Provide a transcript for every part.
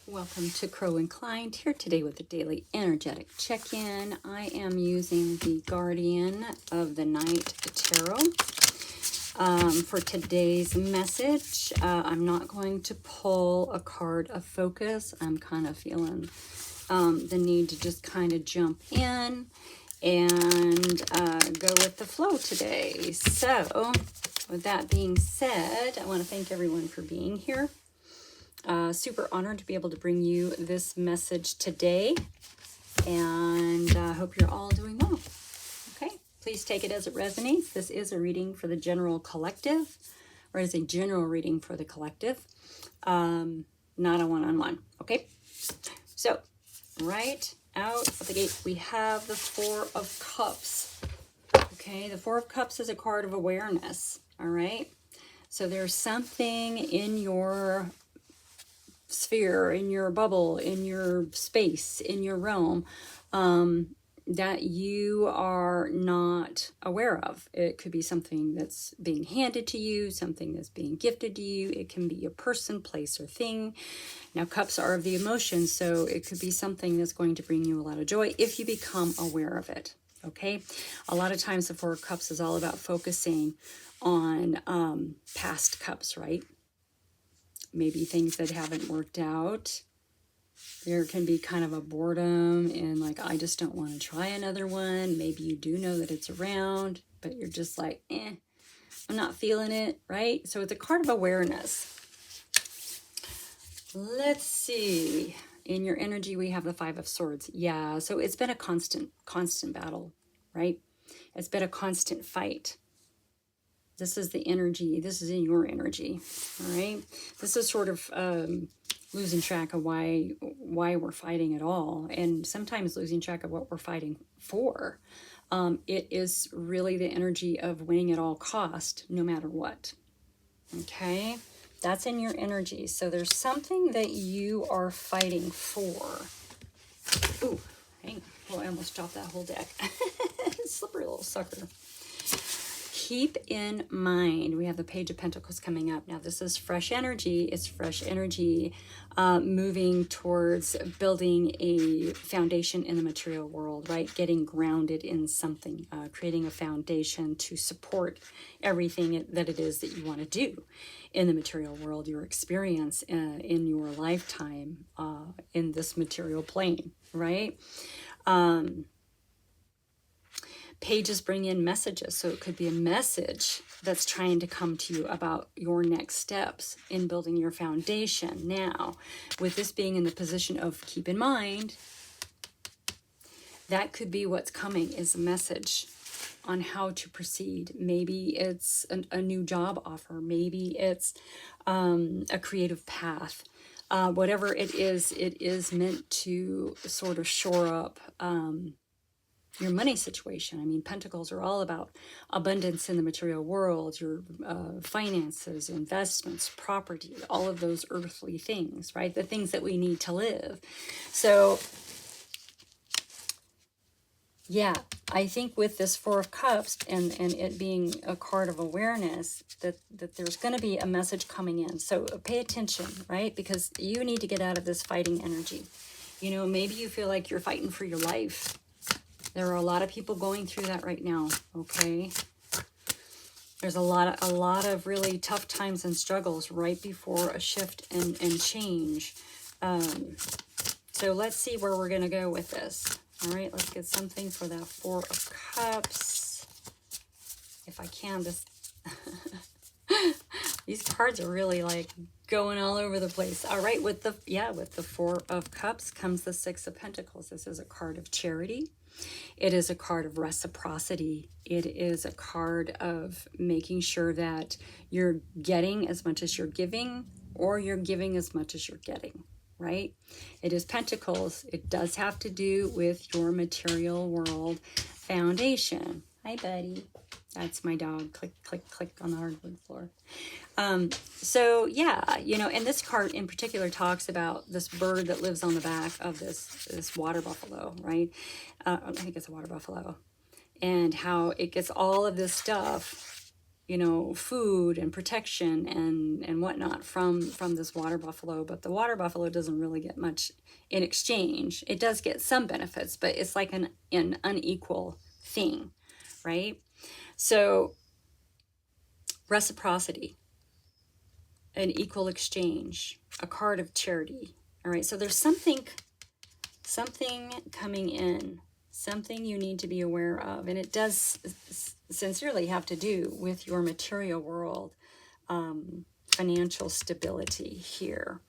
Welcome to Crow Inclined, here today with a daily energetic check-in. I am using the Guardian of the Night Tarot for today's message. I'm not going to pull a card of focus. I'm kind of feeling the need to just kind of jump in and go with the flow today. So, with that being said, I want to thank everyone for being here. Super honored to be able to bring you this message today, and hope you're all doing well. Okay, please take it as it resonates. This is a reading for the general collective, or is a general reading for the collective, not a one-on-one. Okay, so right out of the gate, we have the Four of Cups. Okay, the Four of Cups is a card of awareness. All right, so there's something in your sphere, in your bubble, in your space, in your realm, that you are not aware of. It could be something that's being handed to you, something that's being gifted to you. It can be a person, place, or thing. Now, cups are of the emotions, so it could be something that's going to bring you a lot of joy if you become aware of it. Okay, a lot of times the Four of Cups is all about focusing on past cups, right? Maybe things that haven't worked out. There can be kind of a boredom and like, I just don't want to try another one. Maybe you do know that it's around, but you're just like, I'm not feeling it, right? So it's a card of awareness. Let's see. In your energy, we have the Five of Swords. Yeah, so it's been a constant battle, right? It's been a constant fight. This is the energy. This is in your energy, all right? This is sort of losing track of why we're fighting at all, and sometimes losing track of what we're fighting for. It is really the energy of winning at all cost, no matter what, okay? That's in your energy. So there's something that you are fighting for. Ooh, hang on. Oh, I almost dropped that whole deck. Slippery little sucker. Keep in mind, we have the Page of Pentacles coming up. Now, this is fresh energy. It's fresh energy moving towards building a foundation in the material world, right? Getting grounded in something, creating a foundation to support everything that it is that you want to do in the material world, your experience in your lifetime in this material plane, right? Pages bring in messages, so it could be a message that's trying to come to you about your next steps in building your foundation. Now, with this being in the position of keep in mind, that could be what's coming is a message on how to proceed. Maybe it's a new job offer. Maybe it's a creative path. Whatever it is meant to sort of shore up your money situation. I mean, Pentacles are all about abundance in the material world, your finances, investments, property, all of those earthly things, right? The things that we need to live. So, yeah, I think with this Four of Cups and it being a card of awareness, that there's going to be a message coming in. So pay attention, right? Because you need to get out of this fighting energy. You know, maybe you feel like you're fighting for your life. There are a lot of people going through that right now, okay? There's a lot of really tough times and struggles right before a shift and change. So let's see where we're going to go with this. All right, let's get something for that Four of Cups. If I can, this these cards are really like going all over the place. All right, with the Four of Cups comes the Six of Pentacles. This is a card of charity. It is a card of reciprocity. It is a card of making sure that you're getting as much as you're giving, or you're giving as much as you're getting, right? It is Pentacles. It does have to do with your material world foundation. Hi, buddy. That's my dog. Click, click, click on the hardwood floor. So yeah, you know, and this card in particular talks about this bird that lives on the back of this water buffalo, right? I think it's a water buffalo, and how it gets all of this stuff you know, food and protection and whatnot from this water buffalo. But the water buffalo doesn't really get much in exchange. It does get some benefits, but it's like an unequal thing, right? So reciprocity, an equal exchange, a card of charity. All right, so there's something coming in, something you need to be aware of, and it does sincerely have to do with your material world, financial stability here.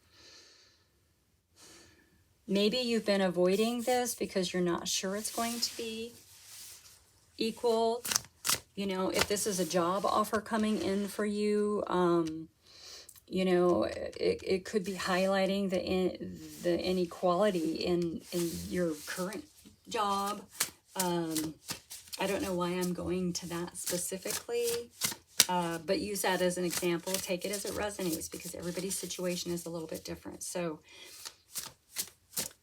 Maybe you've been avoiding this because you're not sure it's going to be equal. You know, if this is a job offer coming in for you, you know, it could be highlighting the inequality in your current job. I don't know why I'm going to that specifically, but use that as an example. Take it as it resonates, because everybody's situation is a little bit different. So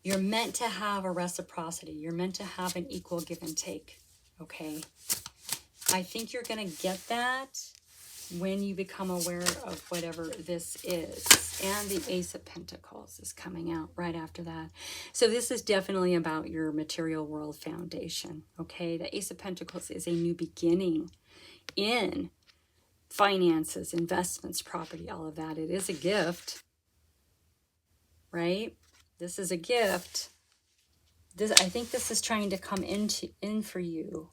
you're meant to have a reciprocity. You're meant to have an equal give and take, okay? I think you're going to get that when you become aware of whatever this is. And the Ace of Pentacles is coming out right after that. So this is definitely about your material world foundation, okay? The Ace of Pentacles is a new beginning in finances, investments, property, all of that. It is a gift, right? This is a gift. I think this is trying to come in for you.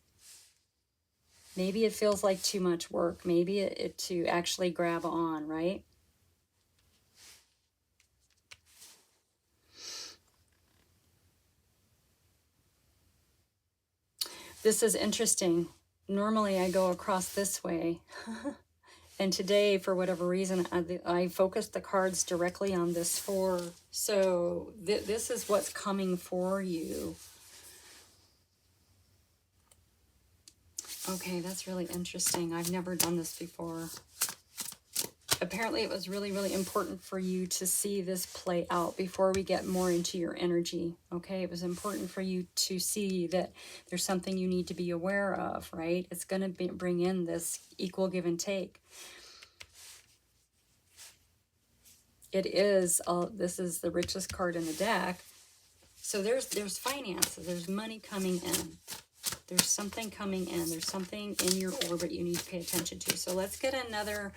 Maybe it feels like too much work. Maybe it to actually grab on, right? This is interesting. Normally I go across this way. And today, for whatever reason, I focused the cards directly on this 4. So this is what's coming for you. Okay, that's really interesting. I've never done this before. Apparently it was really, really important for you to see this play out before we get more into your energy. Okay, it was important for you to see that there's something you need to be aware of, right? It's going to bring in this equal give and take. It is, this is the richest card in the deck. So there's finances, there's money coming in. There's something coming in. There's something in your orbit you need to pay attention to. So let's get another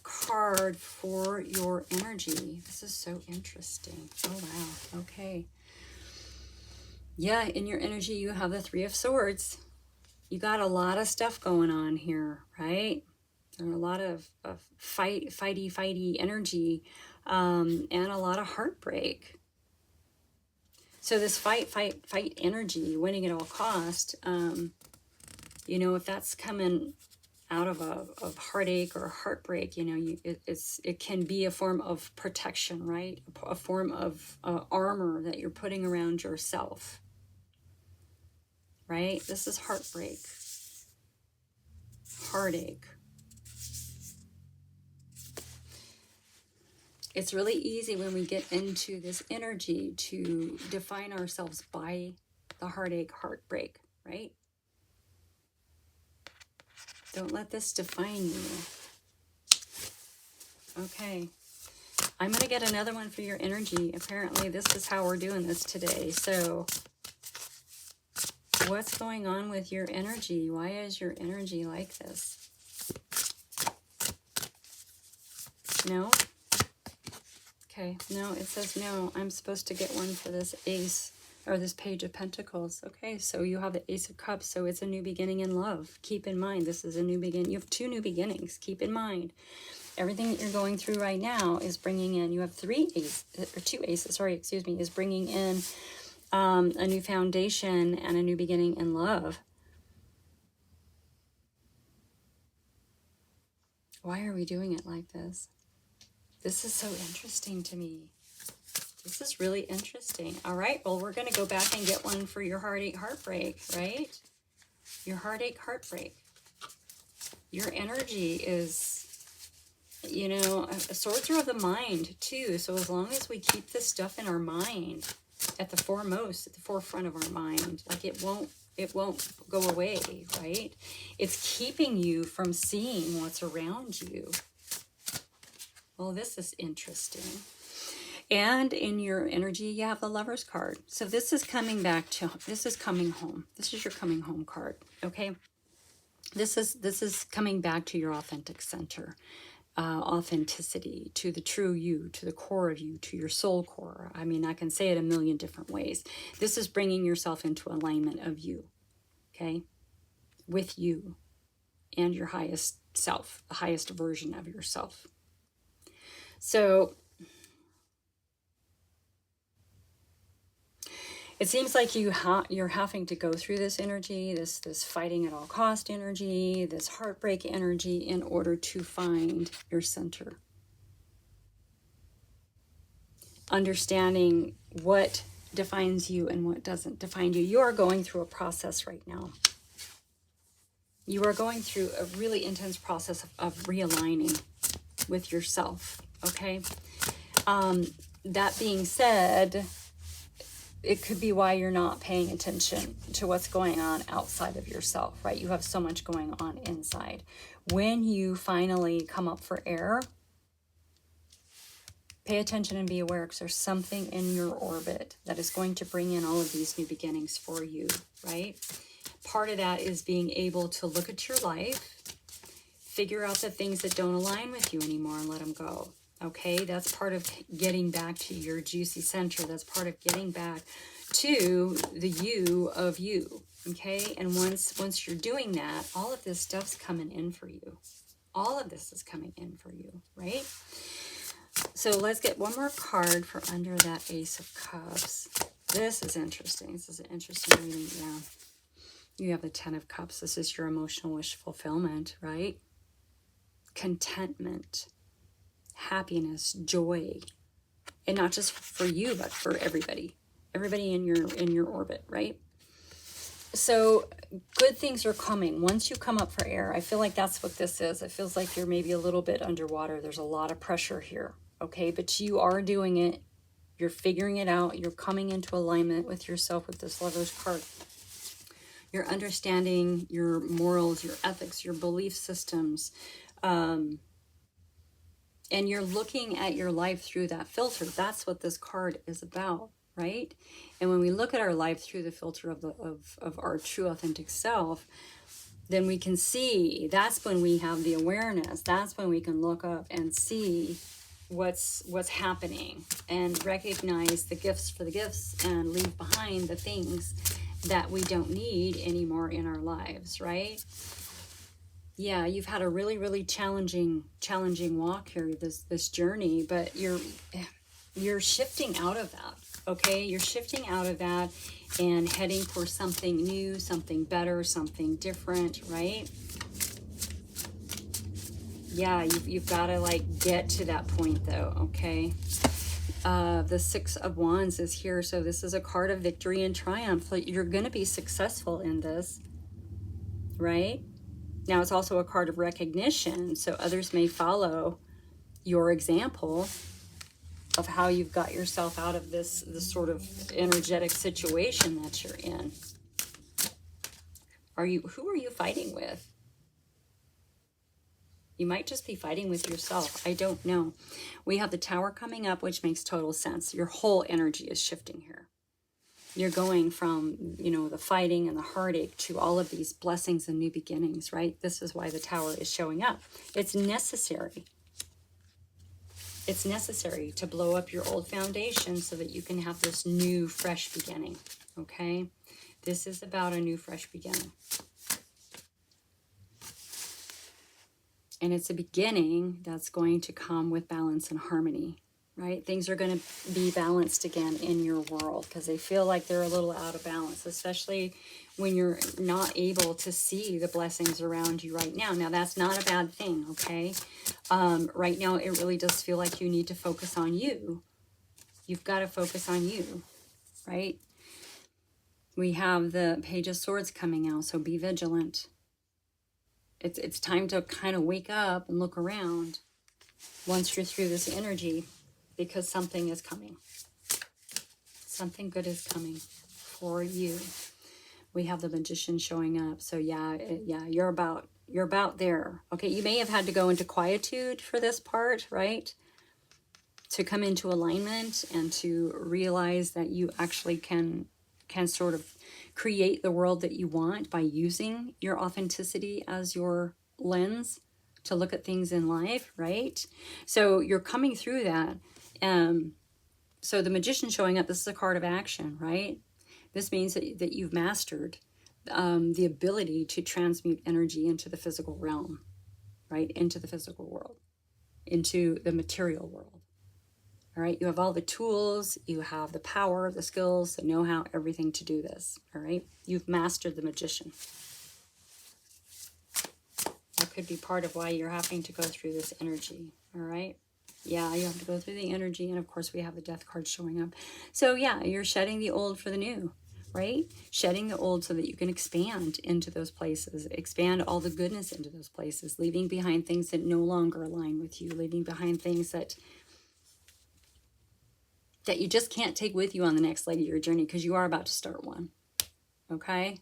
card for your energy. This is so interesting. Oh, wow. Okay. Yeah, in your energy, you have the 3 of Swords. You got a lot of stuff going on here, right? There are a lot of fighty energy, and a lot of heartbreak. So this fight energy, winning at all cost, you know, if that's coming out of a heartache or heartbreak, you know, it can be a form of protection, right? A form of armor that you're putting around yourself, right? This is heartbreak, heartache. It's really easy when we get into this energy to define ourselves by the heartache, heartbreak, right? Don't let this define you. Okay. I'm going to get another one for your energy. Apparently, this is how we're doing this today. So, what's going on with your energy? Why is your energy like this? No? Okay, no, it says no. I'm supposed to get one for this Ace, or this Page of Pentacles. Okay, so you have the Ace of Cups, so it's a new beginning in love. Keep in mind, this is a new beginning. You have 2 new beginnings. Keep in mind, everything that you're going through right now is bringing in, you have 2 aces, sorry, excuse me, is bringing in a new foundation and a new beginning in love. Why are we doing it like this? This is so interesting to me. This is really interesting. All right, well, we're going to go back and get one for your heartache, heartbreak, right? Your heartache, heartbreak. Your energy is, you know, swords are of the mind too. So as long as we keep this stuff in our mind at the forefront of our mind, like it won't It won't go away, right? It's keeping you from seeing what's around you. Well, this is interesting. And in your energy, you have the Lover's card. So this is coming back to, this is coming home. This is your coming home card, okay? This is coming back to your authentic center. Authenticity, to the true you, to the core of you, to your soul core. I mean, I can say it a million different ways. This is bringing yourself into alignment of you, okay? With you and your highest self, the highest version of yourself. So it seems like you're having to go through this energy, this fighting at all cost energy, this heartbreak energy in order to find your center. Understanding what defines you and what doesn't define you. You are going through a process right now. You are going through a really intense process of realigning with yourself, okay? That being said, it could be why you're not paying attention to what's going on outside of yourself, right? You have so much going on inside. When you finally come up for air, pay attention and be aware, because there's something in your orbit that is going to bring in all of these new beginnings for you, right? Part of that is being able to look at your life, figure out the things that don't align with you anymore and let them go. Okay, that's part of getting back to your juicy center. That's part of getting back to the you of you. Okay, and once you're doing that, all of this stuff's coming in for you. All of this is coming in for you, right? So let's get one more card for under that Ace of Cups. This is interesting. This is an interesting reading, yeah. You have the Ten of Cups. This is your emotional wish fulfillment, right? Contentment, happiness, joy, and not just for you, but for everybody in your orbit, right? So good things are coming once you come up for air. I feel like that's what this is. It feels like you're maybe a little bit underwater. There's a lot of pressure here, okay? But you are doing it. You're figuring it out. You're coming into alignment with yourself with this Lover's card. You're understanding your morals, your ethics, your belief systems, and you're looking at your life through that filter. That's what this card is about, right? And when we look at our life through the filter of our true authentic self, then we can see, that's when we have the awareness. That's when we can look up and see what's happening and recognize the gifts for the gifts and leave behind the things that we don't need anymore in our lives, right? Yeah, you've had a really, really challenging walk here, this journey, but you're shifting out of that, okay? You're shifting out of that and heading for something new, something better, something different, right? Yeah, you've got to like get to that point though, okay? The Six of Wands is here, so this is a card of victory and triumph. Like, you're going to be successful in this, right? Now, it's also a card of recognition, so others may follow your example of how you've got yourself out of this sort of energetic situation that you're in. Who are you fighting with? You might just be fighting with yourself. I don't know. We have the Tower coming up, which makes total sense. Your whole energy is shifting here. You're going from, the fighting and the heartache to all of these blessings and new beginnings, right? This is why the Tower is showing up. It's necessary. It's necessary to blow up your old foundation so that you can have this new, fresh beginning, okay? This is about a new, fresh beginning. And it's a beginning that's going to come with balance and harmony, right? Things are going to be balanced again in your world because they feel like they're a little out of balance, especially when you're not able to see the blessings around you right now. Now, that's not a bad thing, okay? Right now, it really does feel like you need to focus on you. You've got to focus on you, right? We have the Page of Swords coming out, so be vigilant. It's time to kind of wake up and look around once you're through this energy, because something is coming. Something good is coming for you. We have the Magician showing up. So yeah, you're about there. Okay, you may have had to go into quietude for this part, right? To come into alignment and to realize that you actually can sort of create the world that you want by using your authenticity as your lens to look at things in life, right? So you're coming through that. So the Magician showing up, this is a card of action, right? This means that you've mastered the ability to transmute energy into the physical realm, right? Into the physical world, into the material world. All right, you have all the tools, you have the power, the skills, the know-how, everything to do this. All right, you've mastered the Magician. That could be part of why you're having to go through this energy. All right, yeah, you have to go through the energy, and of course we have the Death card showing up. So yeah, you're shedding the old for the new, right? Shedding the old so that you can expand into those places, expand all the goodness into those places, leaving behind things that no longer align with you, leaving behind things that you just can't take with you on the next leg of your journey, because you are about to start one. Okay?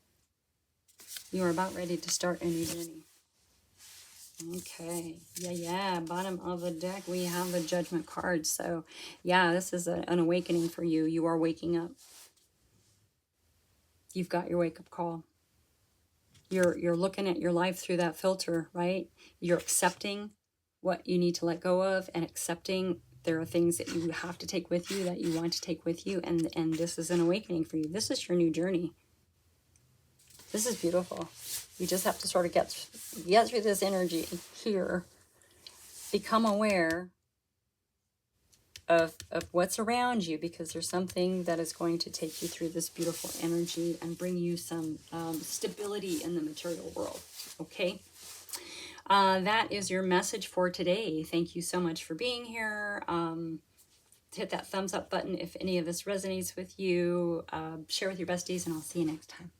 You are about ready to start a new journey. Okay. Yeah. Bottom of the deck, we have the Judgment card. So, yeah, this is an awakening for you. You are waking up. You've got your wake-up call. You're looking at your life through that filter, right? You're accepting what you need to let go of, and accepting there are things that you have to take with you, that you want to take with you, and this is an awakening for you. This is your new journey. This is beautiful. You just have to sort of get through this energy here. Become aware of what's around you, because there's something that is going to take you through this beautiful energy and bring you some stability in the material world. Okay? That is your message for today. Thank you so much for being here. Hit that thumbs up button if any of this resonates with you. Share with your besties, and I'll see you next time.